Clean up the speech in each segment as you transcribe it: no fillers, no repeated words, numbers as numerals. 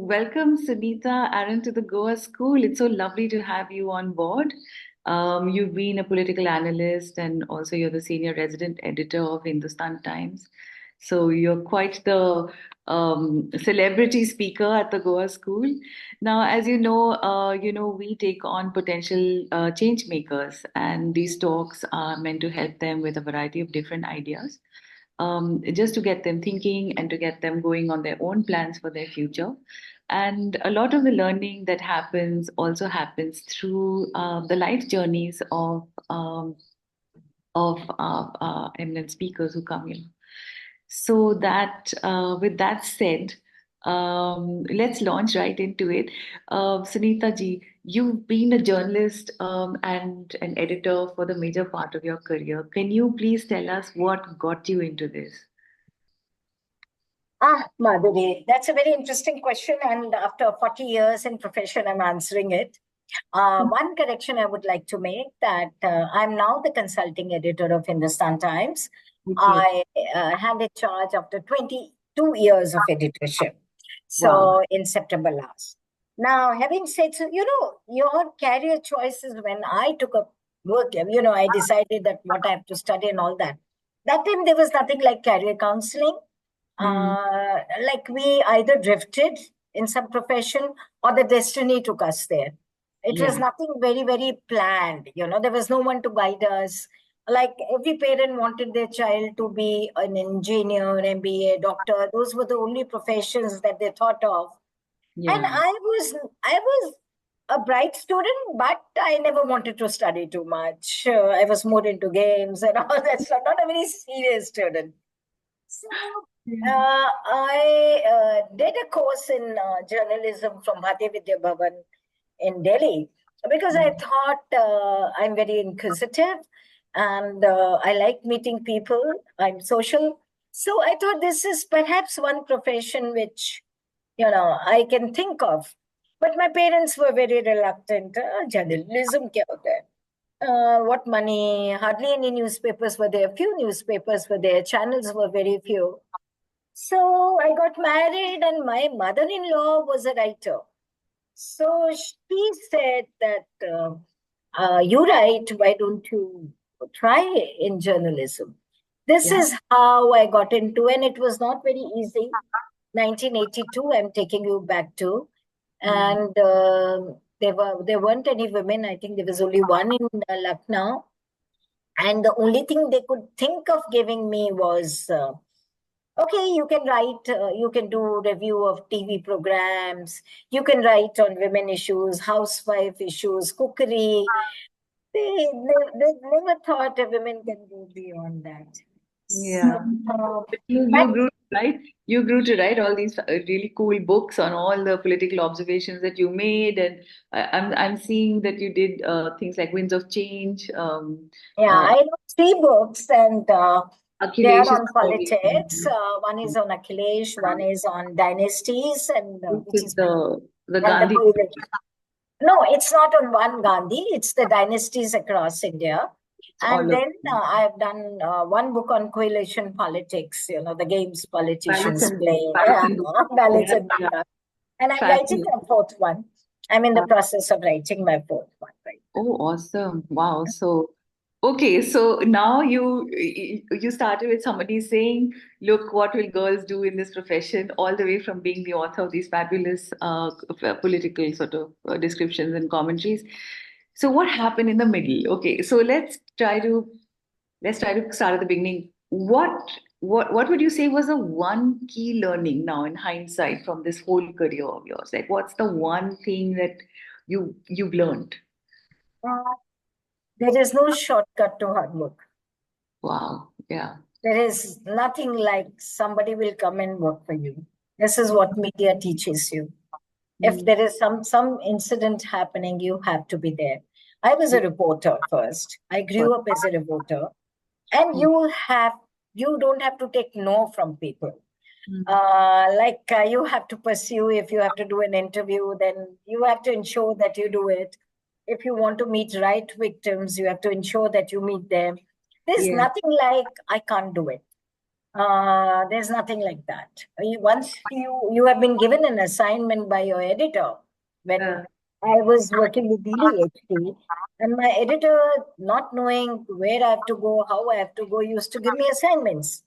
welcome Sunita Aron to the Goa School. It's so lovely to have you on board. You've been a political analyst and also you're the senior resident editor of Hindustan Times. So you're quite the celebrity speaker at the Goa School. Now, as we take on potential change makers, and these talks are meant to help them with a variety of different ideas, just to get them thinking and to get them going on their own plans for their future. And a lot of the learning that happens also happens through the life journeys of eminent speakers who come here. So that, with that said, let's launch right into it. Sunita ji, you've been a journalist and an editor for the major part of your career. Can you please tell us what got you into this? Madhuri, that's a very interesting question. And after 40 years in profession, I'm answering it. One correction I would like to make that I'm now the consulting editor of Hindustan Times. Okay. I handed charge after 22 years of editorship. So wow. In September last. Now, having said so, your career choices when I took up work, I decided that what I have to study and all that. That time there was nothing like career counseling. Like we either drifted in some profession or the destiny took us there. It was nothing very, very planned. There was no one to guide us. Like every parent wanted their child to be an engineer, MBA, doctor. Those were the only professions that they thought of. Yeah. And I was a bright student, but I never wanted to study too much. I was more into games and all that stuff. Not a very serious student. So I did a course in journalism from Bharatiya Vidya Bhavan in Delhi because I thought I'm very inquisitive and I like meeting people. I'm social. So I thought this is perhaps one profession which, I can think of. But my parents were very reluctant. Journalism, kya hota hai? What money? Hardly any newspapers were there. Few newspapers were there. Channels were very few. So I got married and my mother-in-law was a writer. So she said that, you write, why don't you try in journalism? This is how I got into, and it was not very easy. 1982, I'm taking you back to. And there weren't any women. I think there was only one in Lucknow. And the only thing they could think of giving me was, okay, you can write, you can do review of TV programs, you can write on women issues, housewife issues, cookery. They never thought a women can go beyond that. Yeah. So, you grew to write all these really cool books on all the political observations that you made, and I'm seeing that you did things like Winds of Change. I wrote 3 books, and they are on politics. One is on Akhilesh, one is on dynasties, and which is the Gandhi. No, it's not on one Gandhi. It's the dynasties across India. And then I've done one book on coalition politics, the games politicians play. Ballots and Breakups. And I'm writing a 4th one. I'm in the process of writing my 4th one. Right. Oh, awesome. Wow. So, okay. So now you started with somebody saying, look, what will girls do in this profession, all the way from being the author of these fabulous political sort of descriptions and commentaries. So what happened in the middle? Okay, so let's try to start at the beginning. What would you say was the one key learning now in hindsight from this whole career of yours? Like, what's the one thing that you've learned? There is no shortcut to hard work. Wow. Yeah. There is nothing like somebody will come and work for you. This is what media teaches you. If there is some incident happening, you have to be there. I was a reporter first. I grew up as a reporter. And you don't have to take no from people. You have to pursue. If you have to do an interview, then you have to ensure that you do it. If you want to meet right victims, you have to ensure that you meet them. There's nothing like, I can't do it. There's nothing like that. Once you have been given an assignment by your editor, when I was working with Daily HP, and my editor, not knowing where I have to go, how I have to go, used to give me assignments.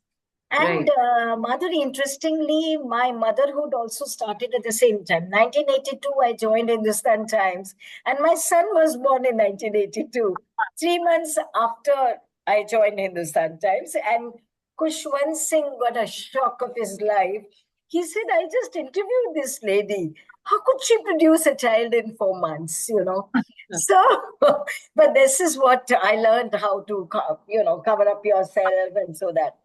And Right. Madhuri, interestingly, my motherhood also started at the same time. 1982, I joined Hindustan Times, and my son was born in 1982, 3 months after I joined Hindustan Times. And Kushwant Singh got a shock of his life. He said, I just interviewed this lady. How could she produce a child in 4 months, So, but this is what I learned how to, cover up yourself and so that.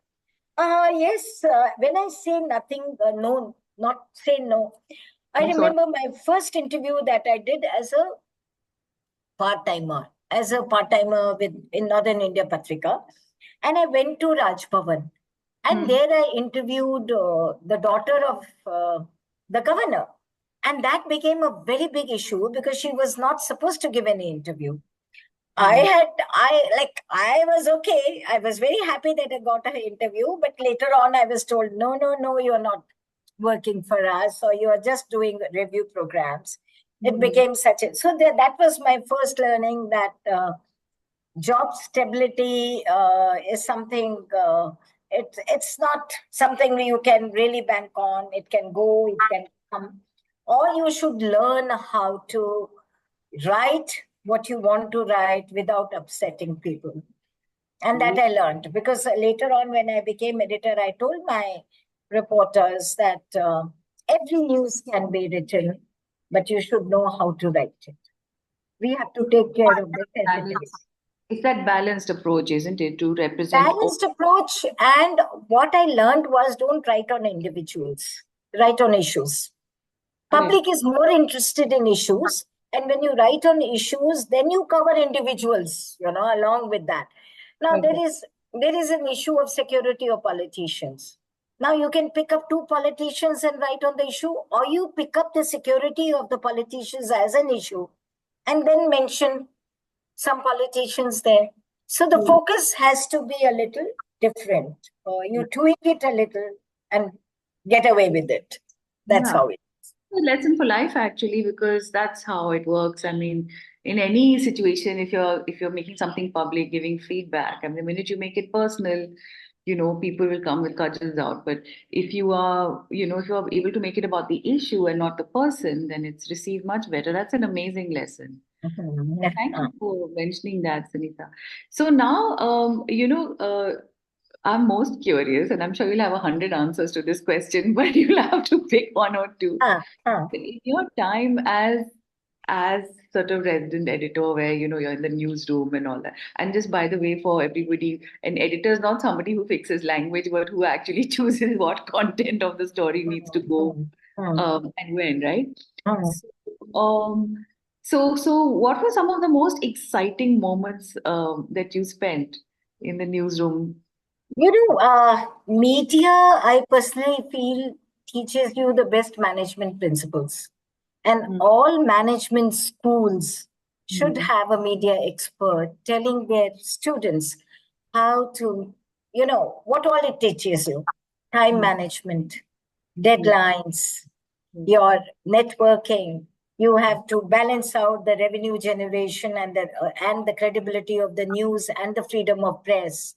Yes, when I say nothing, no, not say no. I I'm sorry. remember my first interview that I did as a part-timer with in Northern India Patrika, and I went to Raj Bhavan, and there I interviewed the daughter of the governor, and that became a very big issue because she was not supposed to give any interview. I was okay. I was very happy that I got an interview, but later on I was told, no, no, no, you're not working for us, or you are just doing review programs. It became such a, so that was my first learning that job stability is something, it's not something you can really bank on. It can go, it can come, or you should learn how to write what you want to write without upsetting people. And that I learned because later on, when I became editor, I told my reporters that every news can be written, but you should know how to write it. We have to take care of it as it is. It's that balanced approach, isn't it, to represent all? Balanced approach. And what I learned was don't write on individuals, write on issues. Correct. Public is more interested in issues. And when you write on issues, then you cover individuals, along with that. Now, Okay. there is an issue of security of politicians. Now, you can pick up two politicians and write on the issue, or you pick up the security of the politicians as an issue and then mention some politicians there. So the focus has to be a little different. You tweak it a little and get away with it. That's Yeah. how it is. A lesson for life, actually, because that's how it works. I mean, in any situation, if you're making something public, giving feedback, and the minute you make it personal, people will come with cudgels out. But if you are able to make it about the issue and not the person, then it's received much better. That's an amazing lesson. Thank you for mentioning that, Sunita. So now, I'm most curious, and I'm sure you'll have 100 answers to this question, but you'll have to pick one or two. In your time as sort of resident editor, where you're in the newsroom and all that. And just by the way, for everybody, an editor is not somebody who fixes language, but who actually chooses what content of the story needs to go and when, right? So, so what were some of the most exciting moments that you spent in the newsroom? Media, I personally feel, teaches you the best management principles. And all management schools should have a media expert telling their students how to, what all it teaches you. Time management, deadlines, your networking. You have to balance out the revenue generation and the credibility of the news and the freedom of press.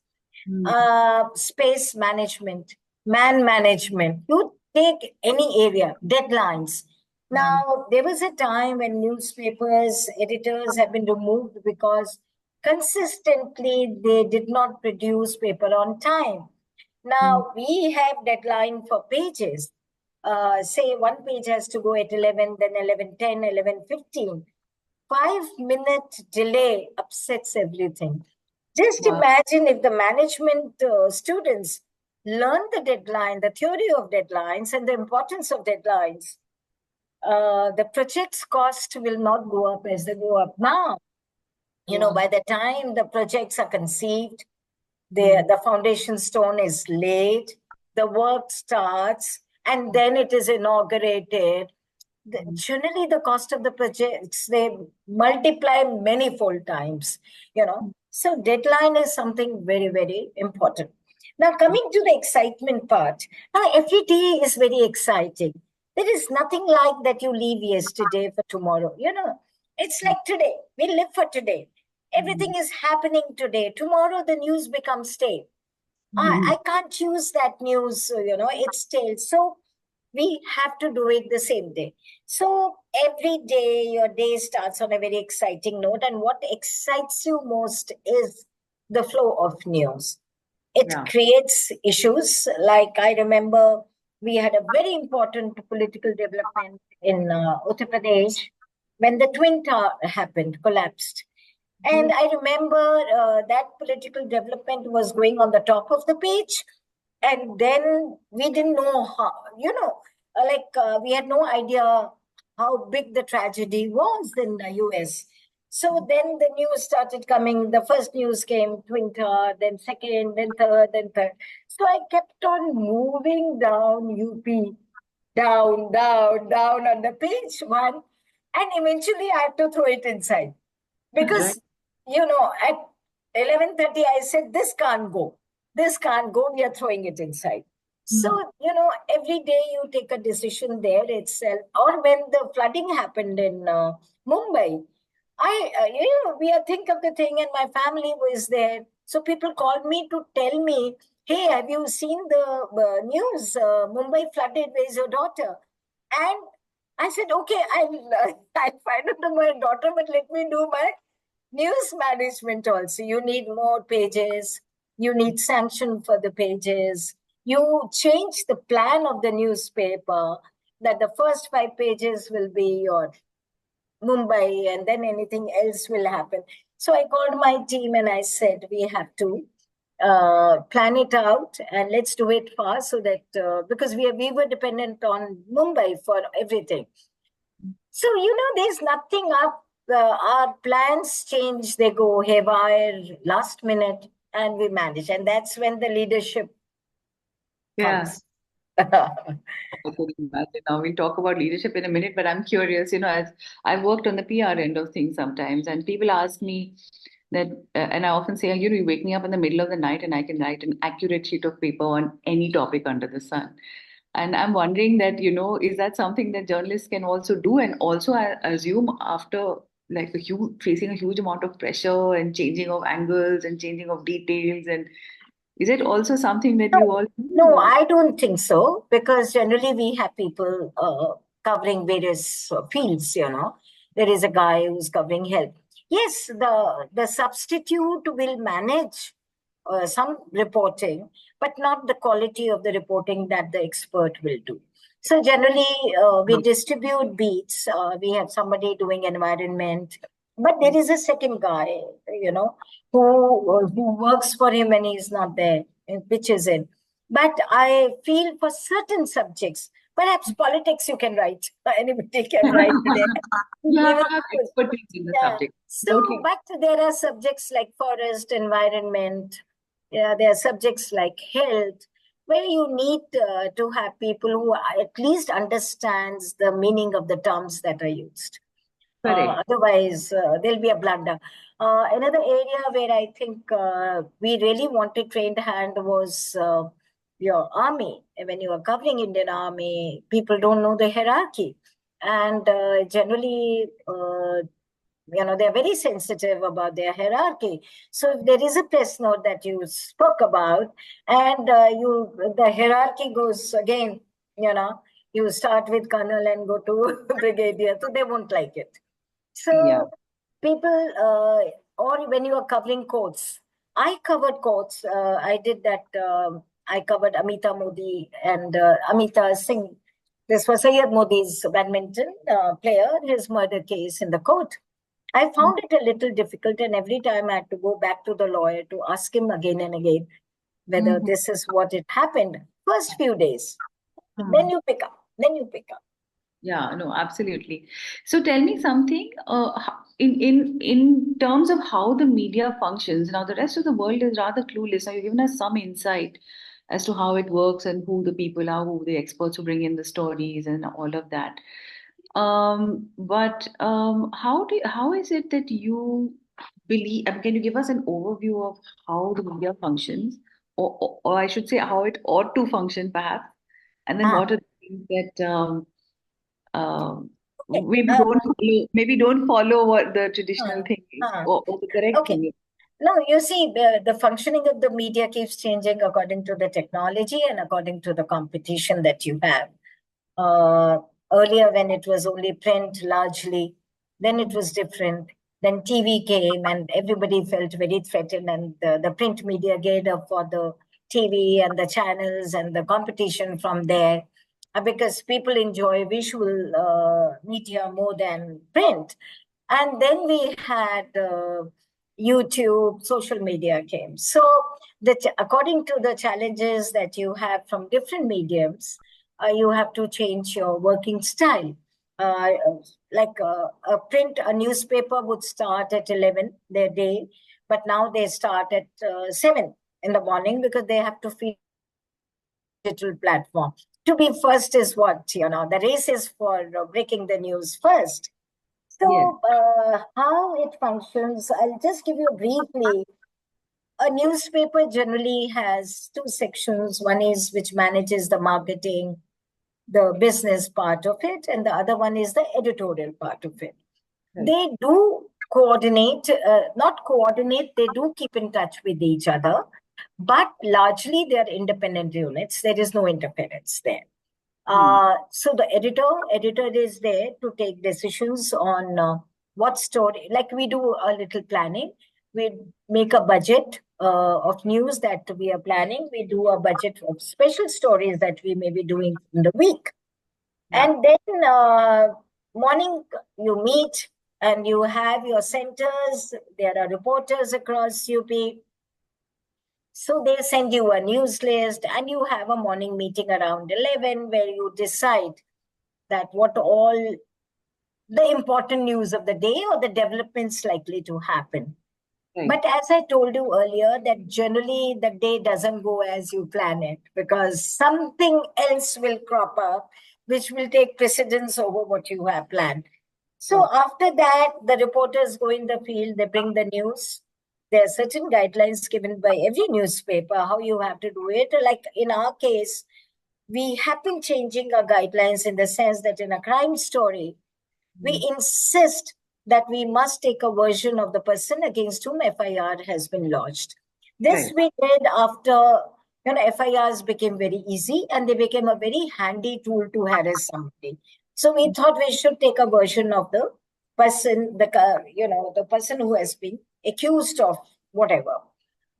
Space management, man management. You take any area, deadlines. Now, there was a time when newspapers, editors have been removed because consistently they did not produce paper on time. Now, we have deadline for pages. Say one page has to go at 11, then 11:10, 11:15. 5-minute delay upsets everything. Just Wow. imagine if the management students learn the deadline, the theory of deadlines, and the importance of deadlines. The project's cost will not go up as they go up now. By the time the projects are conceived, the foundation stone is laid, the work starts, and then it is inaugurated. Generally, the cost of the projects, they multiply many fold times. So deadline is something very, very important. Now, coming to the excitement part, every day is very exciting. There is nothing like that you leave yesterday for tomorrow. It's like today. We live for today. Everything is happening today. Tomorrow, the news becomes stale. I can't use that news, it's stale. So we have to do it the same day. So every day, your day starts on a very exciting note. And what excites you most is the flow of news. It Yeah. creates issues. Like I remember we had a very important political development in Uttar Pradesh when the Twin Tower happened, collapsed. And I remember that political development was going on the top of the page. And then we didn't know how, we had no idea how big the tragedy was in the US. So then the news started coming. The first news came, Twin Tower, then second, then third, then third. So I kept on moving down UP, down, down, down on the page one. And eventually I had to throw it inside. Right. Because, at 11:30, I said, this can't go. This can't go. We are throwing it inside. So, every day you take a decision there itself. Or when the flooding happened in Mumbai, we are think of the thing, and my family was there. So people called me to tell me, hey, have you seen the news? Mumbai flooded. Where's your daughter? And I said, okay, I'll find out my daughter, but let me do my news management also. You need more pages. You need sanction for the pages. You change the plan of the newspaper that the first 5 pages will be your Mumbai and then anything else will happen. So I called my team and I said, we have to plan it out and let's do it fast so that, because we were dependent on Mumbai for everything. So, there's nothing up. Our plans change, they go haywire last minute, and we manage. And that's when the leadership Yeah. comes. I could imagine. Now we'll talk about leadership in a minute, but I'm curious, as I've worked on the PR end of things sometimes, and people ask me that, and I often say, you wake me up in the middle of the night and I can write an accurate sheet of paper on any topic under the sun. And I'm wondering that, is that something that journalists can also do? And also, I assume after like facing a huge amount of pressure and changing of angles and changing of details, and is it also something that you No, all no, do? I don't think so, because generally we have people covering various fields. There is a guy who's covering health. Yes, the substitute will manage some reporting, but not the quality of the reporting that the expert will do. So generally, we distribute beats. We have somebody doing environment, but there is a second guy, who works for him when he's not there and pitches in. But I feel for certain subjects, perhaps politics you can write. Anybody can write there. You have Even to have expertise in the yeah. subject. So, Totally but there are subjects like forest, environment. Yeah, there are subjects like health, where you need to have people who at least understands the meaning of the terms that are used. correct. Otherwise, there'll be a blunder. Another area where I think we really wanted trained hand was your army. When you are covering Indian Army, people don't know the hierarchy. And generally, they're very sensitive about their hierarchy. So if there is a press note that you spoke about, and the hierarchy goes again, you start with colonel and go to brigadier, so they won't like it. Yeah. So people, or when you are covering courts, I covered courts. I did that. I covered Amita Modi and Amita Singh. This was Sayed Modi's badminton player, his murder case in the court. I found it a little difficult, and every time I had to go back to the lawyer to ask him again and again whether Mhm. this is what it happened. First few days, then Mhm. you pick up, then you pick up. Yeah, no, absolutely. So tell me something, in terms of how the media functions. Now, the rest of the world is rather clueless. Now, you've given us some insight as to how it works and who the people are, who the experts who bring in the stories and all of that. But how is it that you believe? Can you give us an overview of how the media functions? or I should say how it ought to function, perhaps, and then Ah, what are the things that um, okay. maybe don't follow what the traditional Ah, thing is, ah. or the correct Okay. thing is. No, you see, the functioning of the media keeps changing according to the technology and according to the competition that you have. Uh, Earlier, when it was only print largely, then it was different. Then TV came and everybody felt very threatened, and the print media geared up for the TV and the channels and the competition from there, because people enjoy visual media more than print. And then we had YouTube, social media came. So, according to the challenges that you have from different mediums, you have to change your working style. Uh, like a newspaper would start at 11 their day, but now they start at 7 in the morning because they have to feed digital platform. To be first is what, the race is for breaking the news first. Yes, So, how it functions, I'll just give you briefly. A newspaper generally has two sections. One is which manages the marketing, the business part of it, and the other one is the editorial part of it. right. They do coordinate, not coordinate, they do keep in touch with each other, but largely they're independent units. There is no interference there. Hmm. So the editor is there to take decisions on what story. Like we do a little planning. We make a budget of news that we are planning. We do a budget of special stories that we may be doing in the week. Yeah, And then morning you meet and you have your centers. There are reporters across UP. So they send you a news list and you have a morning meeting around 11 where you decide that what all the important news of the day or the developments likely to happen. right. But as I told you earlier, that generally the day doesn't go as you plan it because something else will crop up which will take precedence over what you have planned. So Okay. after that, the reporters go in the field, they bring the news. There are certain guidelines given by every newspaper how you have to do it. Like in our case, we have been changing our guidelines in the sense that in a crime story, Hmm. we insist that we must take a version of the person against whom FIR has been lodged. This Right. we did after FIRs became very easy and they became a very handy tool to harass somebody. So we thought we should take a version of the person, the person who has been accused of whatever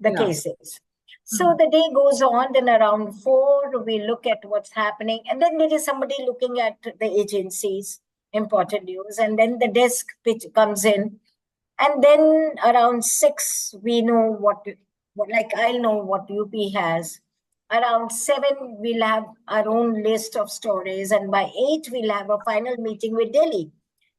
the Yeah. case is. So Hmm. the day goes on, then around 4, we look at what's happening, and then there is somebody looking at the agencies, important news, and then the desk pitch comes in, and then around 6, we know like I'll know what UP has. Around 7, we'll have our own list of stories, and by 8, we'll have a final meeting with Delhi.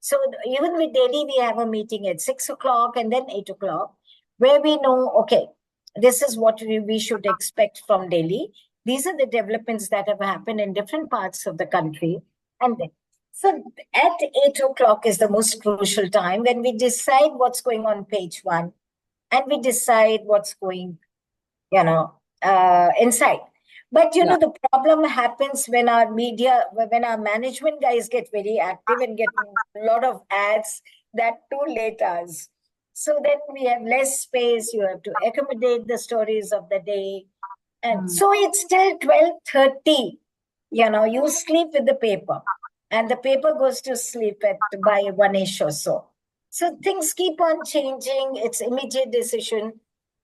So even with Delhi, we have a meeting at 6 o'clock and then 8 o'clock, where we know, okay, this is what we should expect from Delhi. These are the developments that have happened in different parts of the country. And then, so at 8 o'clock is the most crucial time when we decide what's going on page 1 and we decide what's going, inside. But Yeah. the problem happens when our management guys get very active and get a lot of ads that too late us. So then we have less space. You have to accommodate the stories of the day, and Hmm. so it's till 12:30. You sleep with the paper, and the paper goes to sleep at by 1ish or so. So things keep on changing. It's immediate decision.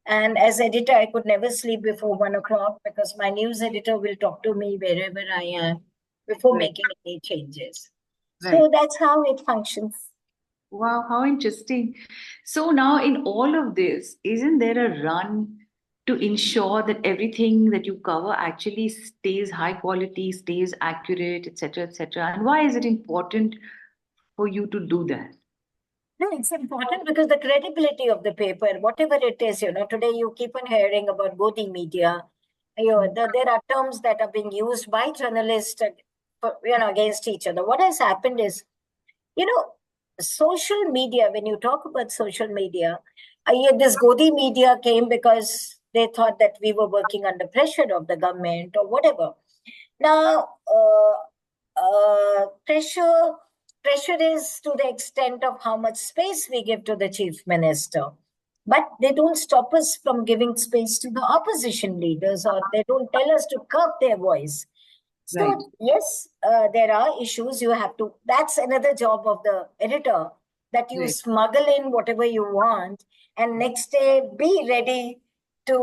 And as editor, I could never sleep before 1 o'clock because my news editor will talk to me wherever I am before Right. making any changes. Right. So that's how it functions. Wow, how interesting. So now in all of this, isn't there a run to ensure that everything that you cover actually stays high quality, stays accurate, etc., etc.? And why is it important for you to do that? No, it's important because the credibility of the paper, whatever it is, today you keep on hearing about Godi media. There are terms that are being used by journalists, against each other. What has happened is, you know, social media, when you talk about social media, this Godi media came because They thought that we were working under pressure of the government or whatever. Now, pressure is to the extent of how much space we give to the chief minister. But they don't stop us from giving space to the opposition leaders, or they don't tell us to curb their voice. Right. So, yes, there are issues you have to, that's another job of the editor, that you Right. smuggle in whatever you want and next day be ready to,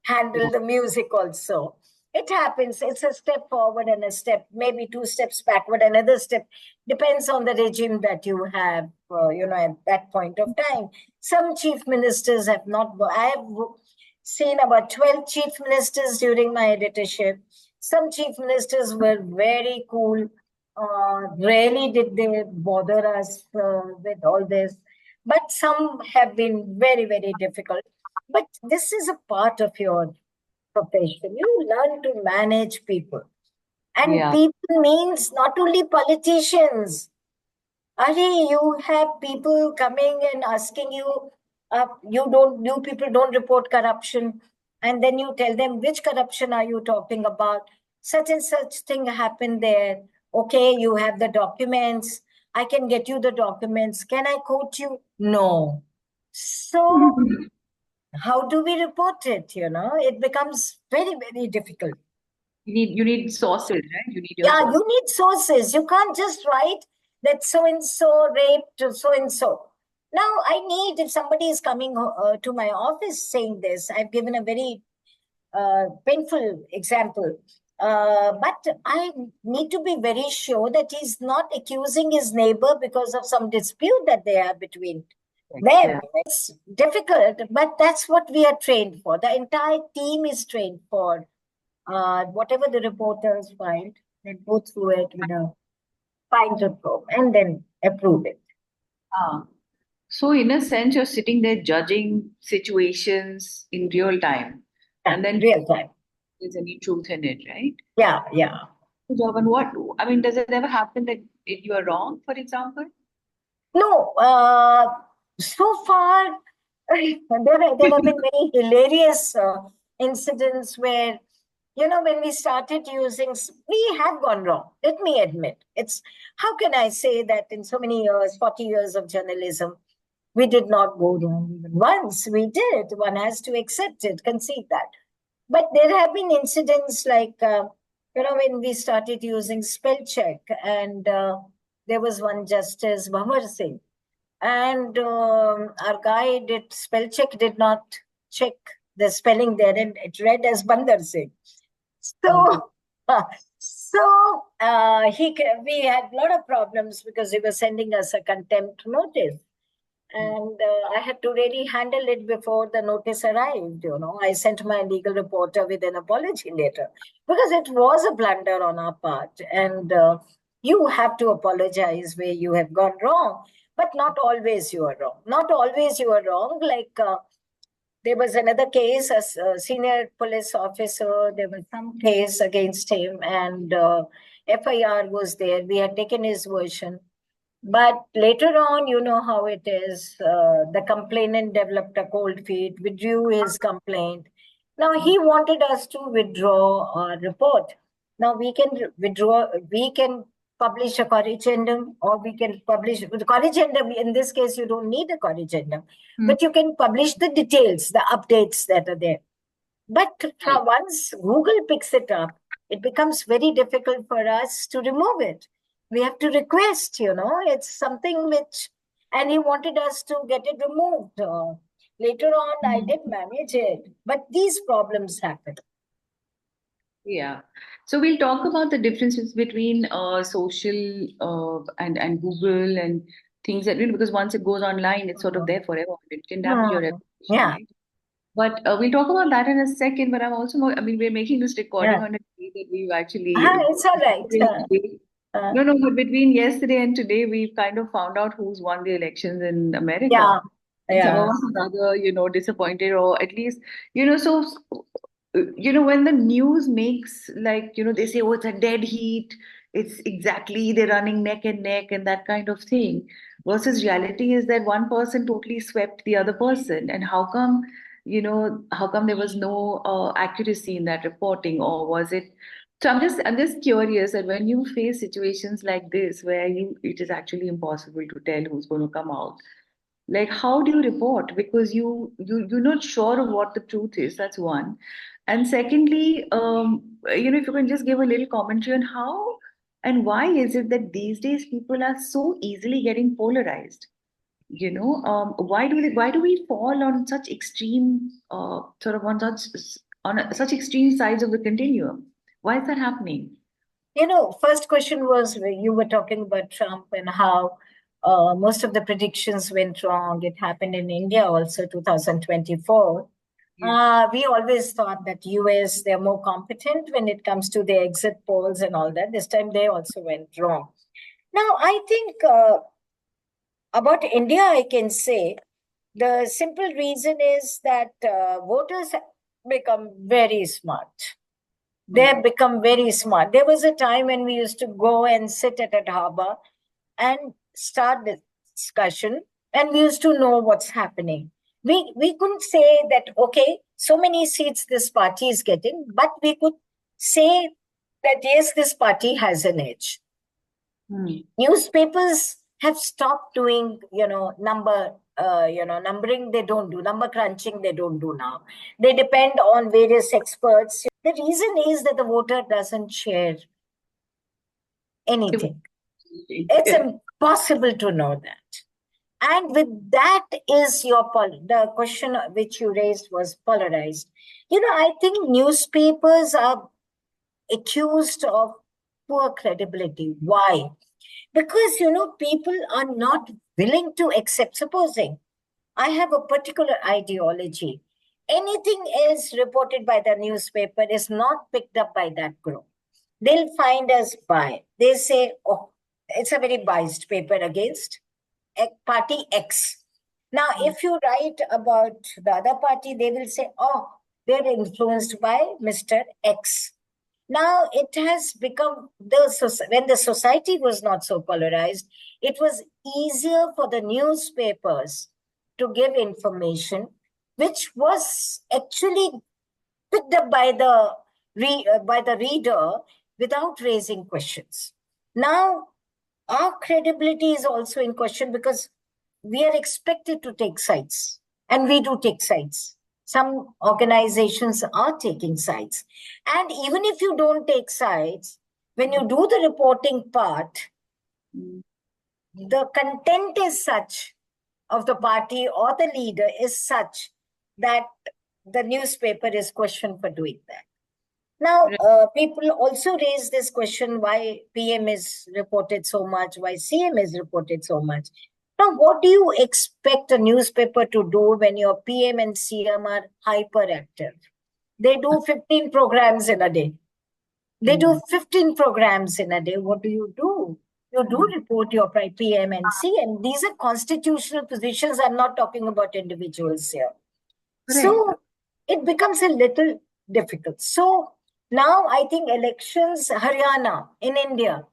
handle the music also. It happens. It's a step forward and a step, maybe two steps backward, another step. Depends on the regime that you have, at that point of time. Some chief ministers have not, I have seen about 12 chief ministers during my editorship. Some chief ministers were very cool. Rarely did they bother us with all this. But some have been very, very difficult. But this is a part of your profession. You learn to manage people. And Yeah. people means not only politicians. Are you have people coming and asking you, you people don't report corruption. And then you tell them, which corruption are you talking about? Such and such thing happened there. Okay, you have the documents. I can get you the documents. Can I quote you? No. So how do we report it? It becomes very, very difficult. You need sources, right? You need your Yeah, sources. you need sources. You can't just write that so and so raped so and so. Now, I need, if somebody is coming to my office saying this, I've given a very painful example. But I need to be very sure that he's not accusing his neighbor because of some dispute that they have between them. Yeah. It's difficult, but that's what we are trained for. The entire team is trained for. Whatever the reporters find, they go through it with a fine tooth comb and then approve it. Ah. So in a sense, you're sitting there judging situations in real time, Yeah, and then real time. there's any truth in it, right? Yeah, yeah. Good job. And what, I mean, does it ever happen that you are wrong, for example? No, so far there have been many hilarious incidents where, when we started using, we have gone wrong. Let me admit, it's how can I say that in so many years, 40 years of journalism, we did not go wrong even once. We did. One has to accept it, concede that. But there have been incidents like, when we started using spell check, and there was one Justice Bhamar Singh, and our guy did spell check, did not check the spelling there, and it read as Bandar Singh. So, we had a lot of problems because he was sending us a contempt notice. And I had to really handle it before the notice arrived. I sent my legal reporter with an apology letter because it was a blunder on our part. And you have to apologize where you have gone wrong, but not always you are wrong. Not always you are wrong. Like there was another case, a senior police officer, there was some case against him, and FIR was there. We had taken his version. But later on, you know how it is. The complainant developed a cold feet, withdrew his complaint. Now he wanted us to withdraw our report. Now we can withdraw, we can publish a corrigendum, or we can publish with corrigendum. In this case, you don't need a corrigendum, but you can publish the details, the updates that are there. But once Google picks it up, it becomes very difficult for us to remove it. We have to request, it's something which, and he wanted us to get it removed. Later on, I did manage it, but these problems happen. Yeah. So we'll talk about the differences between social and Google and things that because once it goes online, it's sort of there forever. It can damage your reputation, Yeah, right? But we'll talk about that in a second. But I'm also, I mean, we're making this recording yeah. on a day that we've actually, It's all right. no, no, but between yesterday and today, we've kind of found out who's won the elections in America. Yeah, And some of yeah, us are rather, disappointed, or at least, so, when the news makes like, they say, oh, it's a dead heat, it's exactly, they're running neck and neck and that kind of thing. Versus reality is that one person totally swept the other person. And how come how come there was no accuracy in that reporting, or was it? So I'm just curious that when you face situations like this where it is actually impossible to tell who's going to come out, like how do you report? Because you're not sure of what the truth is. That's one. And secondly, if you can just give a little commentary on how and why is it that these days people are so easily getting polarized? Why do we fall on such extreme sort of on such extreme sides of the continuum? Why is that happening? First question was you were talking about Trump and how most of the predictions went wrong. It happened in India also, 2024. Yeah. We always thought that US, they're more competent when it comes to the exit polls and all that. This time they also went wrong. Now, I think about India, I can say the simple reason is that voters have become very smart. They have become very smart. There was a time when we used to go and sit at a dhaba and start the discussion, and we used to know what's happening. We couldn't say that, okay, so many seats this party is getting, but we could say that, yes, this party has an edge. Newspapers have stopped doing, numbering. They don't do number crunching. They don't do now. They depend on various experts. The reason is that the voter doesn't share anything. It's impossible to know that. And with that is the question which you raised was polarized. I think newspapers are accused of poor credibility. Why? Because, people are not willing to accept. Supposing I have a particular ideology, anything else reported by the newspaper is not picked up by that group. They'll find us biased. They say, oh, it's a very biased paper against party X. Now, if you write about the other party, they will say, oh, they're influenced by Mr. X. Now, it has become, when the society was not so polarized, it was easier for the newspapers to give information, which was actually picked up by the reader without raising questions. Now, our credibility is also in question because we are expected to take sides, and we do take sides. Some organizations are taking sides. And even if you don't take sides, when you do the reporting part, the content is such of the party or the leader is such that the newspaper is questioned for doing that. Now, people also raise this question why PM is reported so much, why CM is reported so much. Now, what do you expect a newspaper to do when your PM and CM are hyperactive? They do 15 programs in a day. They do 15 programs in a day. What do? You do report your PM and CM. These are constitutional positions. I'm not talking about individuals here. Correct. So it becomes a little difficult. So now I think elections, Haryana in India,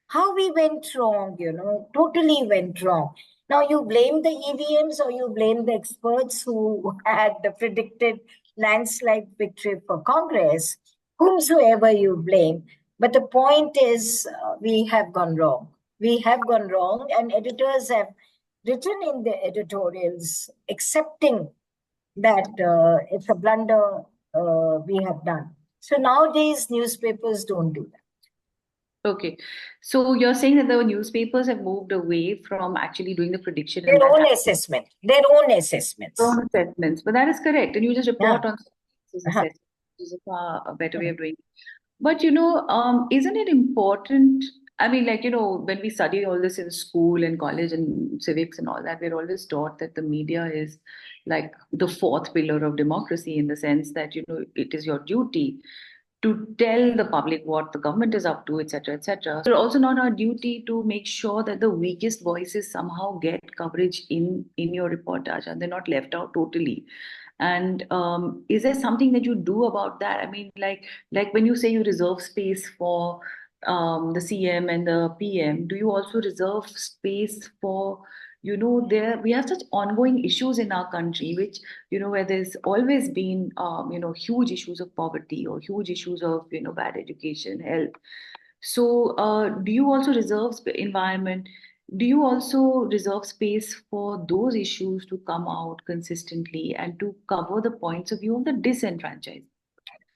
how we went wrong, totally went wrong. Now you blame the EVMs or you blame the experts who had predicted landslide victory for Congress, whomsoever you blame. But the point is we have gone wrong. We have gone wrong, and editors have written in the editorials accepting that it's a blunder we have done. So nowadays, newspapers don't do that. Okay. So you're saying that the newspapers have moved away from actually doing the prediction Their own assessment. Their own assessments. Their own assessments. But that is correct. And you just report on assessment, which is a better way of doing it. But isn't it important? I mean, when we study all this in school and college and civics and all that, we're always taught that the media is like the fourth pillar of democracy in the sense that, it is your duty to tell the public what the government is up to, etc., etc. It's also not our duty to make sure that the weakest voices somehow get coverage in your reportage and they're not left out totally. And is there something that you do about that? I mean, like when you say you reserve space for the CM and the PM, do you also reserve space for there we have such ongoing issues in our country, which, where there's always been, huge issues of poverty or huge issues of, bad education, health. So, do you also reserve environment? Do you also reserve space for those issues to come out consistently and to cover the points of view of the disenfranchised?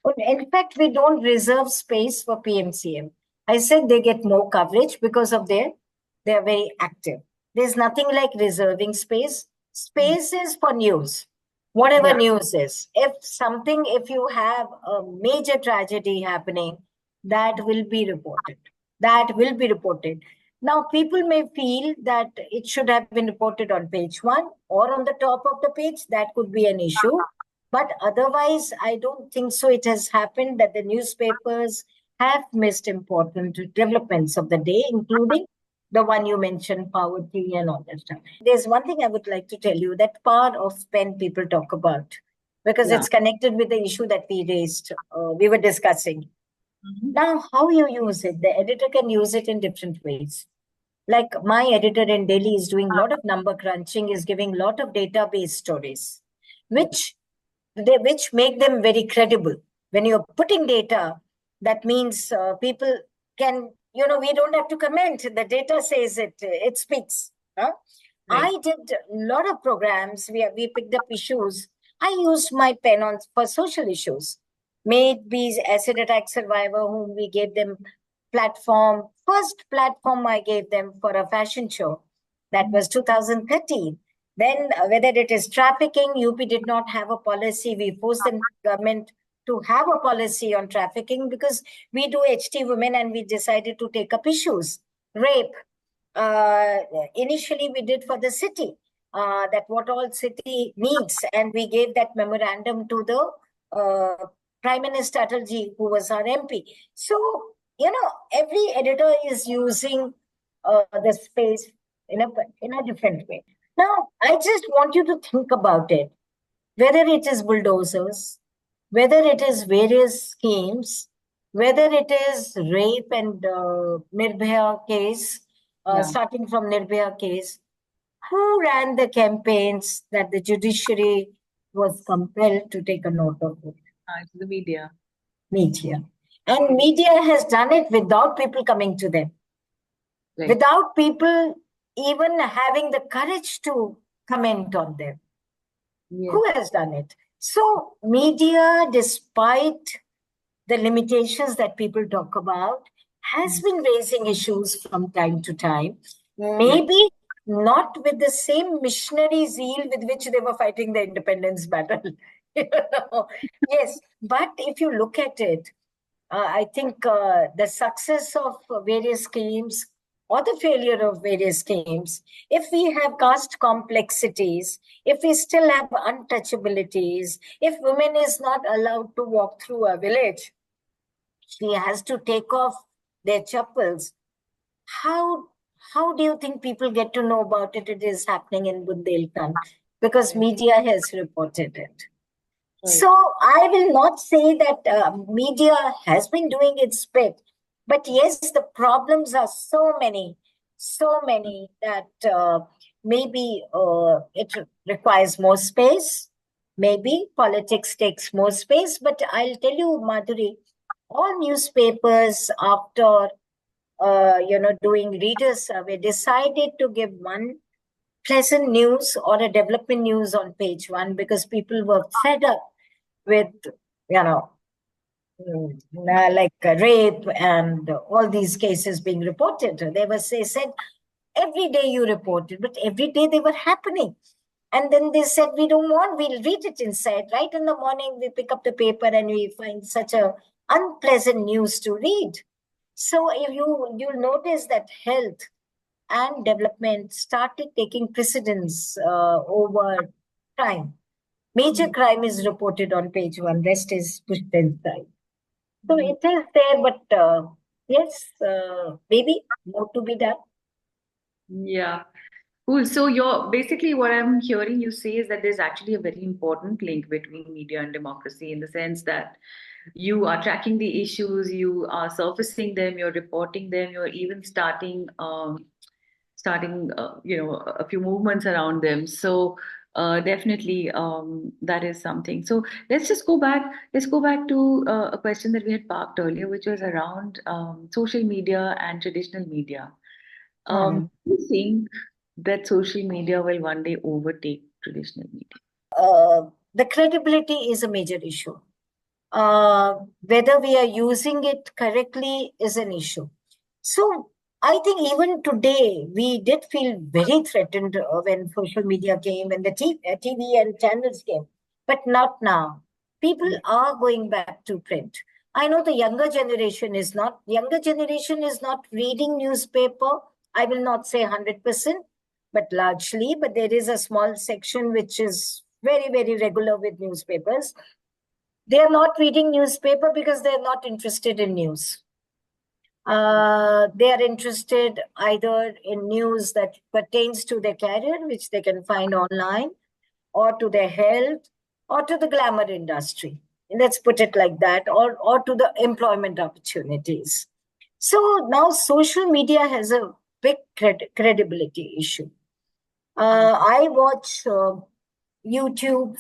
But in fact, we don't reserve space for PMCM. I said they get more coverage because of they're very active. There's nothing like reserving space. Space is for news, whatever Yeah, news is. If you have a major tragedy happening, that will be reported. That will be reported. Now, people may feel that it should have been reported on page one or on the top of the page. That could be an issue, but otherwise, I don't think so. It has happened that the newspapers have missed important developments of the day, including the one you mentioned, poverty and all that stuff. There's one thing I would like to tell you, that power of pen people talk about, because yeah. it's connected with the issue that we raised, we were discussing. Mhm. Now, how you use it, the editor can use it in different ways. Like my editor in Delhi is doing a lot of number crunching, is giving a lot of database stories, which which make them very credible. When you're putting data, that means people can, we don't have to comment. The data says it speaks. Huh? Right. I did a lot of programs. We picked up issues. I used my pen on for social issues. Maybe acid attack survivor, whom we gave them platform. First platform I gave them for a fashion show. That was 2013. Then, whether it is trafficking, UP did not have a policy. We forced the government to have a policy on trafficking because we do HT women and we decided to take up issues. Rape. Uh, Initially, we did for the city, that what all city needs. And we gave that memorandum to the Prime Minister Atalji, who was our MP. So, every editor is using the space in a different way. Now, I just want you to think about it. Whether it is bulldozers, whether it is various schemes, whether it is rape and Nirbhaya case, Yeah. starting from Nirbhaya case, who ran the campaigns that the judiciary was compelled to take a note of it? It's the media. Media. And media has done it without people coming to them, Right. without people even having the courage to comment on them. Yes. Who has done it? So, media, despite the limitations that people talk about, has Mm. been raising issues from time to time. Right. Maybe not with the same missionary zeal with which they were fighting the independence battle. You know? Yes, but if you look at it, I think the success of various schemes or the failure of various schemes, if we have caste complexities, if we still have untouchabilities, if women is not allowed to walk through a village, she has to take off their chappals. How how do you think people get to know about it? It is happening in Bundelkhand because Right. media has reported it. Right. So I will not say that media has been doing its bit, but yes, the problems are so many that maybe it requires more space. Maybe politics takes more space, but I'll tell you, Madhuri, all newspapers after doing readers survey decided to give one pleasant news or a development news on page one because people were fed up with, you know, like rape and all these cases being reported. They said every day you reported, but every day they were happening. And then they said, we'll read it inside. Right in the morning, we pick up the paper and we find such a unpleasant news to read. So if you'll notice that health and development started taking precedence over crime. Major Mm. crime is reported on page one, rest is pushed inside. So Mm. it is there, but yes, maybe more to be done. Yeah. Cool. So you're basically what I'm hearing you say is that there's actually a very important link between media and democracy in the sense that you are tracking the issues, you are surfacing them, you're reporting them, you're even starting starting, a few movements around them. So definitely, that is something. So let's just go back. Let's go back to a question that we had parked earlier, which was around social media and traditional media. Hmm. Do you think that social media will one day overtake traditional media? The credibility is a major issue. Whether we are using it correctly is an issue. So I think even today we did feel very threatened when social media came, when the TV and channels came, but not now. People are going back to print. I know the younger generation is not reading newspaper. I will not say 100%, but largely. But there is a small section which is very, very regular with newspapers. They are not reading newspaper because they are not interested in news. They are interested either in news that pertains to their career, which they can find online, or to their health, or to the glamour industry. Let's put it like that, or to the employment opportunities. So now social media has a big credibility issue. I watch YouTube,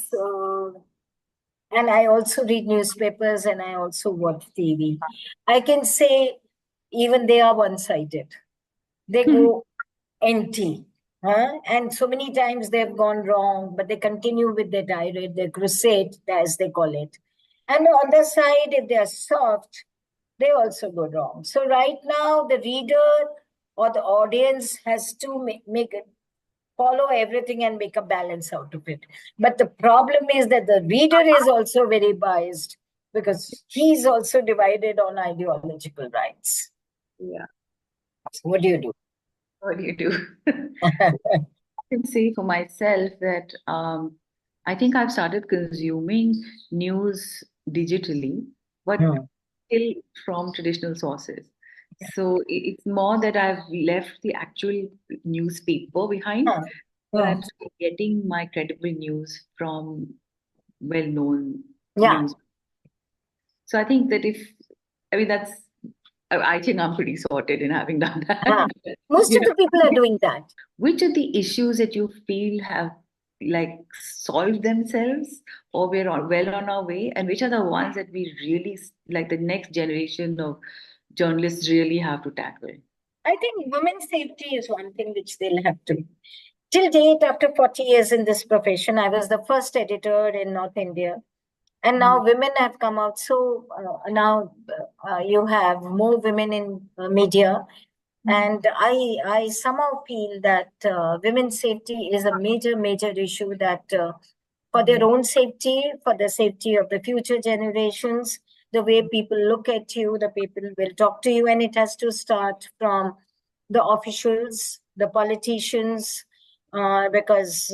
and I also read newspapers, and I also watch TV. I can say even they are one-sided. They go empty. And so many times they've gone wrong, but they continue with their tirade, their crusade, as they call it. And on the side, if they are soft, they also go wrong. So right now, the reader or the audience has to make it follow everything and make a balance out of it. But the problem is that the reader is also very biased because he's also divided on ideological rights. Yeah. What do you do? What do you do? Can say for myself that I think I've started consuming news digitally, but Hmm. still from traditional sources. So it's more that I've left the actual newspaper behind, Huh. but Hmm. I'm still getting my credible news from well-known Yeah. news. So I think that I mean, I think I'm pretty sorted in having done that. Huh. Most You of the people are know, doing that. which are the issues that you feel have like solved themselves or well on our way, and which are the ones that we really like the next generation of journalists really have to tackle? I think women's safety is one thing which they'll have to. Till date, after 40 years in this profession, I was the first editor in North India. And Mm, now women have come out. So now you have more women in media. mm, And I somehow feel that women's safety is a major, major issue that for their mm, own safety, for the safety of the future generations, the way people look at you, the people will talk to you, and it has to start from the officials, the politicians, because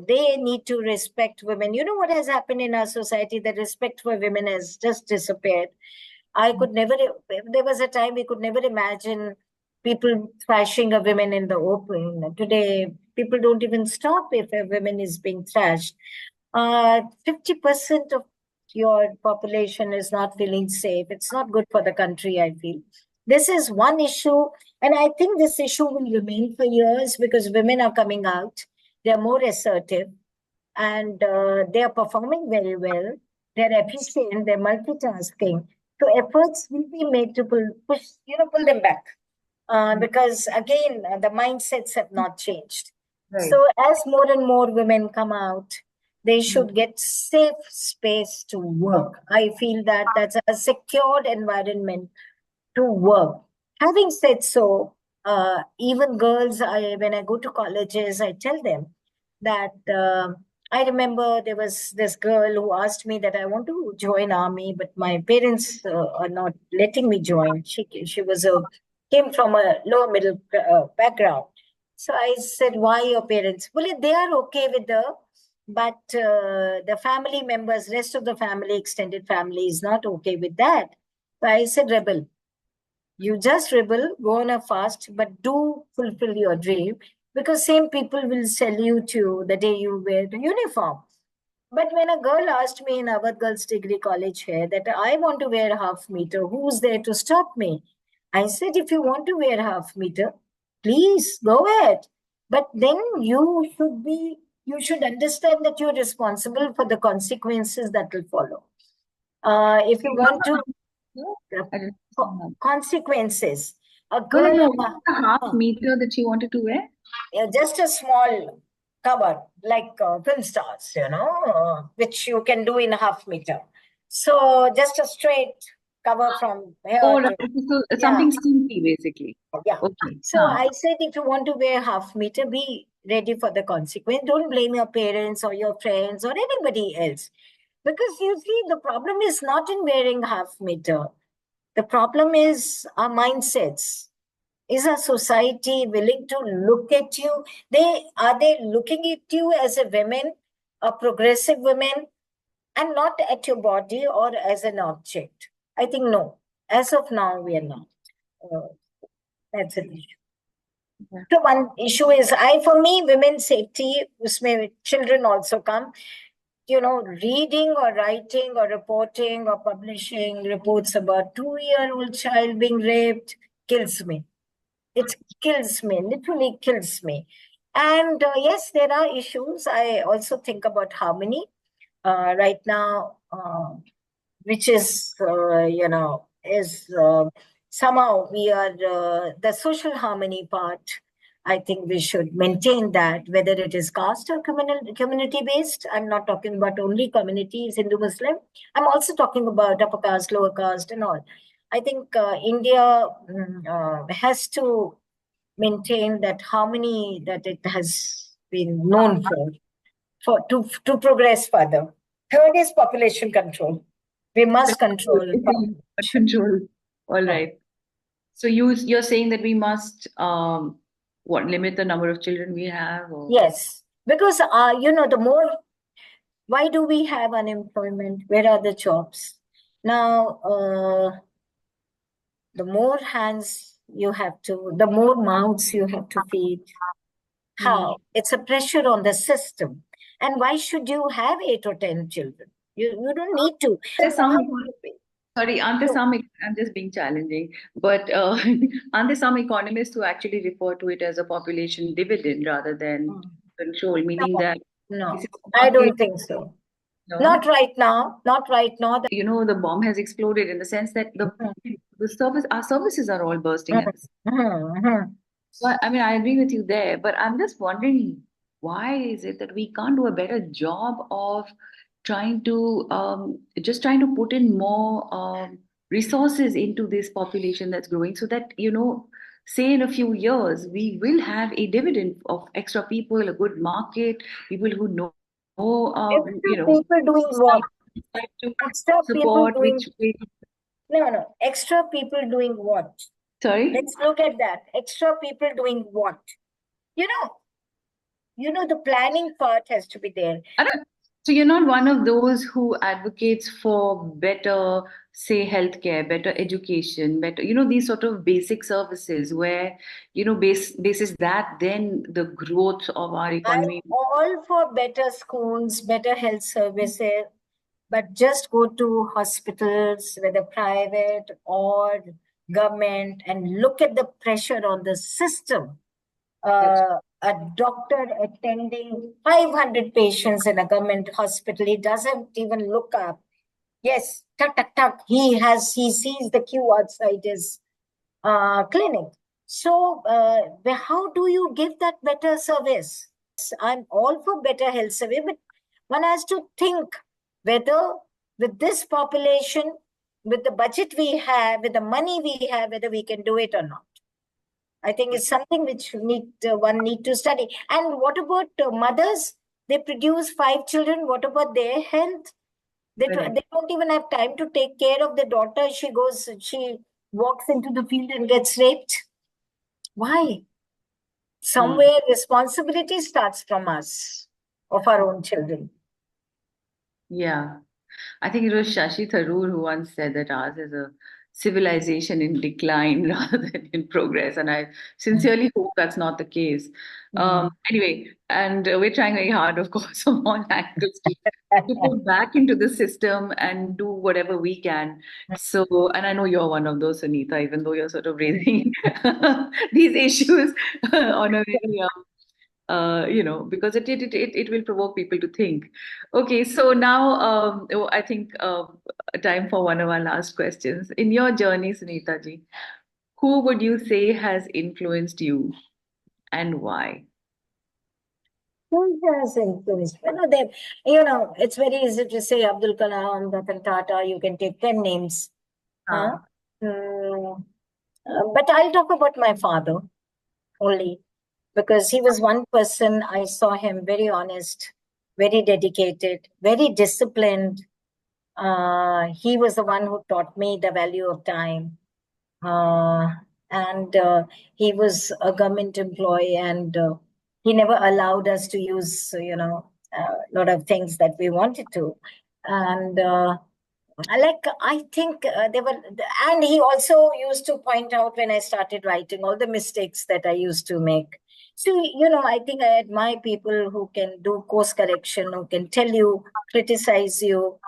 they need to respect women. You know what has happened in our society? The respect for women has just disappeared. I could never, there was a time we could never imagine people thrashing a woman in the open. Today, people don't even stop if a woman is being thrashed. 50% of your population is not feeling safe. It's not good for the country, I feel. This is one issue, and I think this issue will remain for years because women are coming out. They're more assertive and they are performing very well. They're efficient, they're multitasking. So efforts will be made to pull them back mm. because again, the mindsets have not changed. Right. So as more and more women come out, they Mm, should get safe space to work. I feel that that's a secured environment to work. Having said so, even girls, when I go to colleges, I tell them that I remember there was this girl who asked me that I want to join army, but my parents are not letting me join. She was a came from a lower middle background. So I said, why your parents? Well, they are okay with her, but the family members, rest of the family, extended family, is not okay with that. So I said, rebel. You just rebel, go on a fast, but do fulfill your dream because same people will salute you the day you wear the uniform. But when a girl asked me in our girls' degree college here that I want to wear half meter, who's there to stop me? I said, if you want to wear half meter, please go ahead. But then you should understand that you're responsible for the consequences that will follow. If you want to, I don't know. consequences. A No, girl, no, no. The half meter that she wanted to wear? just a small cover, like film stars, which you can do in a half meter. So just a straight cover from here Oh, to, right. So something stinky, basically. yeah. Okay. So I said, if you want to wear half meter, be ready for the consequence. Don't blame your parents or your friends or anybody else. Because you see, the problem is not in wearing half meter. The problem is our mindsets. Is our society willing to look at you? Are they looking at you as a woman, a progressive woman, and not at your body or as an object? I think no. As of now, we are not. That's an issue. Yeah. So one issue is, for me, women's safety, usme children also come. Reading or writing or reporting or publishing reports about 2-year-old child being raped kills me. It kills me, literally kills me. And yes, there are issues. I also think about harmony right now, which is, somehow we are the social harmony part. I think we should maintain that, whether it is caste or community based. I'm not talking about only communities, Hindu, Muslim. I'm also talking about upper caste, lower caste, and all. I think India has to maintain that harmony that it has been known to progress further. Third is population control. We must control population. Control. All right. So you're saying that we must limit the number of children we have? Or? Yes, because the more, why do we have unemployment? Where are the jobs? Now, the more hands you have to, the more mouths you have to feed. How? It's a pressure on the system. And why should you have 8 or 10 children? You don't need to. There's some, sorry, aren't there some, I'm just being challenging, but aren't there some economists who actually refer to it as a population dividend rather than control, meaning that No, this is I don't market, think so. no? Not right now. Not right now. The bomb has exploded in the sense that our services are all bursting at the same time. So, I mean, I agree with you there, but I'm just wondering, why is it that we can't do a better job of trying to put in more resources into this population that's growing, so that, say in a few years, we will have a dividend of extra people, a good market, people who Extra people doing what? to Extra people support, doing. No. Extra people doing what? Sorry? Let's look at that. Extra people doing what? The planning part has to be there. So you're not one of those who advocates for better, say, healthcare, better education, better, these sort of basic services where, basis that, then the growth of our I'm economy. all for better schools, better health services, but just go to hospitals, whether private or government, and look at the pressure on the system. A doctor attending 500 patients in a government hospital, he doesn't even look up. Yes, tuck, tuck, tuck. He sees the queue outside his clinic. So, how do you give that better service? I'm all for better health service, but one has to think whether with this population, with the budget we have, with the money we have, whether we can do it or not. I think it's something which one need to study. And what about mothers? They produce 5 children. What about their health? They don't even have time to take care of the daughter. She walks into the field and gets raped. Why? Somewhere responsibility starts from us, of our own children. Yeah. I think it was Shashi Tharoor who once said that ours is a civilization in decline rather than in progress. And I sincerely hope that's not the case. Anyway, and we're trying very hard, of course, from all angles to put back into the system and do whatever we can. So, and I know you're one of those, Sunita, even though you're sort of raising these issues on a very because it will provoke people to think. Okay, so now I think time for one of our last questions. In your journey, Sunita ji, who would you say has influenced you and why? Who has influenced? It's very easy to say Abdul Kalam, Ratan Tata, you can take 10 names. Huh? Ah. But I'll talk about my father only, because he was one person. I saw him very honest, very dedicated, very disciplined. He was the one who taught me the value of time. And he was a government employee, and he never allowed us to use, a lot of things that we wanted to. And I think there were, and he also used to point out when I started writing all the mistakes that I used to make. So, I think I admire people who can do course correction, who can tell you, criticize you,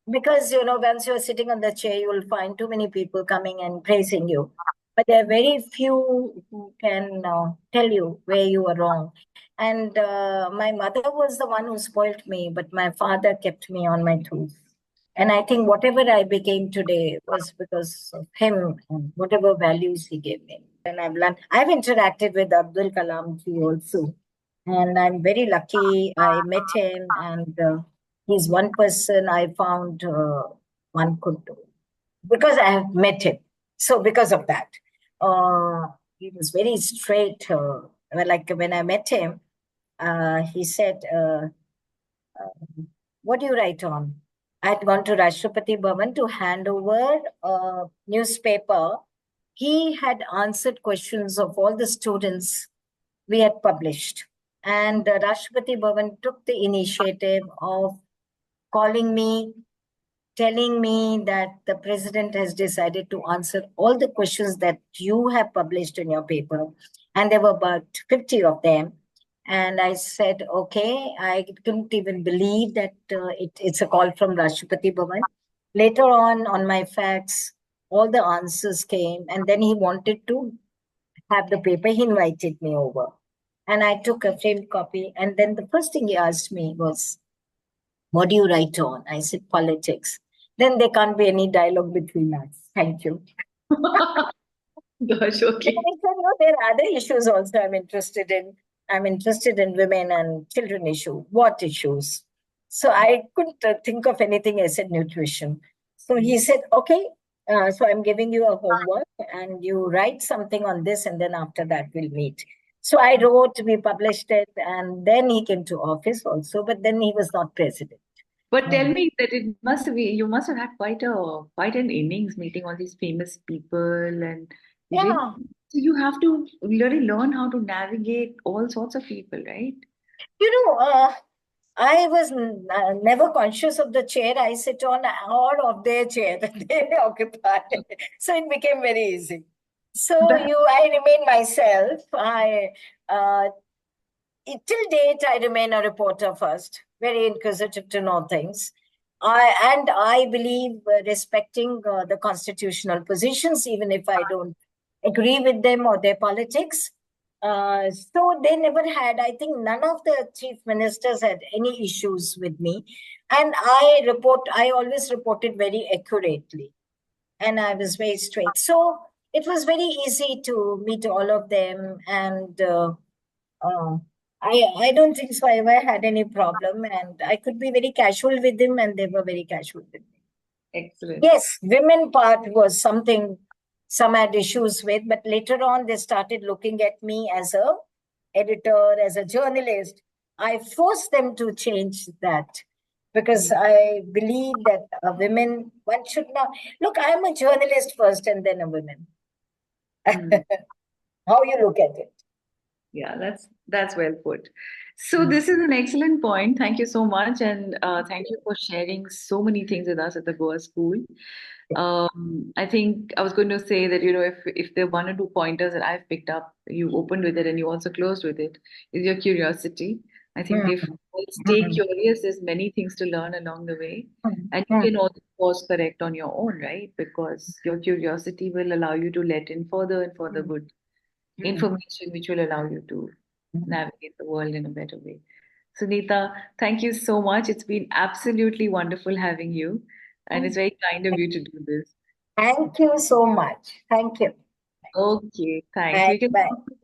because, once you're sitting on the chair, you will find too many people coming and praising you. But there are very few who can tell you where you are wrong. And my mother was the one who spoilt me, but my father kept me on my toes. And I think whatever I became today was because of him and whatever values he gave me. And I've learned, I've interacted with Abdul Kalam ji also. And I'm very lucky I met him, and he's one person I found one could do. Because I have met him. So because of that, he was very straight. Like when I met him, he said, what do you write on? I had gone to Rashtrapati Bhavan to hand over a newspaper. He had answered questions of all the students we had published. And Rashtrapati Bhavan took the initiative of calling me, telling me that the president has decided to answer all the questions that you have published in your paper. And there were about 50 of them. And I said, okay, I couldn't even believe that it's a call from Rashtrapati Bhavan. Later on my fax, all the answers came. And then he wanted to have the paper. He invited me over. And I took a framed copy. And then the first thing he asked me was, what do you write on? I said, politics. Then there can't be any dialogue between us. Thank you. Gosh, okay. I said, no, there are other issues also I'm interested in. I'm interested in women and children issue. What issues? So I couldn't think of anything. I said nutrition. So he said, okay, so I'm giving you a homework and you write something on this, and then after that we'll meet. So I wrote, we published it, and then he came to office also, but then he was not president. But tell me that it must be you must have had quite an innings meeting all these famous people and Yeah. so you have to really learn how to navigate all sorts of people, right? I was never conscious of the chair I sit on or of their chair that they occupy. So it became very easy. So But I remain myself. Till date, I remain a reporter first, very inquisitive to know things. I believe respecting the constitutional positions, even if I don't agree with them or their politics. So they never had, I think none of the chief ministers had any issues with me. And I always reported very accurately. And I was very straight. So it was very easy to meet all of them. And uh, I don't think so I ever had any problem. And I could be very casual with them, and they were very casual with me. excellent. Yes, women part was something some had issues with, but later on they started looking at me as a editor, as a journalist. I forced them to change that because I believe that women, one should not look. I'm a journalist first, and then a woman. Mm. How you look at it? Yeah, that's well put. So this is an excellent point. Thank you so much, and thank you for sharing so many things with us at the Goa School. I think I was going to say that, if there are one or two pointers that I've picked up, you opened with it and you also closed with it, is your curiosity. I think if Mm, we stay mm, curious, there's many things to learn along the way, and you mm, can also course correct on your own, right? Because your curiosity will allow you to let in further and further mm, good mm, information, which will allow you to mm. navigate the world in a better way. Sunita, thank you so much. It's been absolutely wonderful having you, and it's very kind of you to do this. Thank you so much. Thank you. Okay, thanks. Bye. We can Bye. conclude the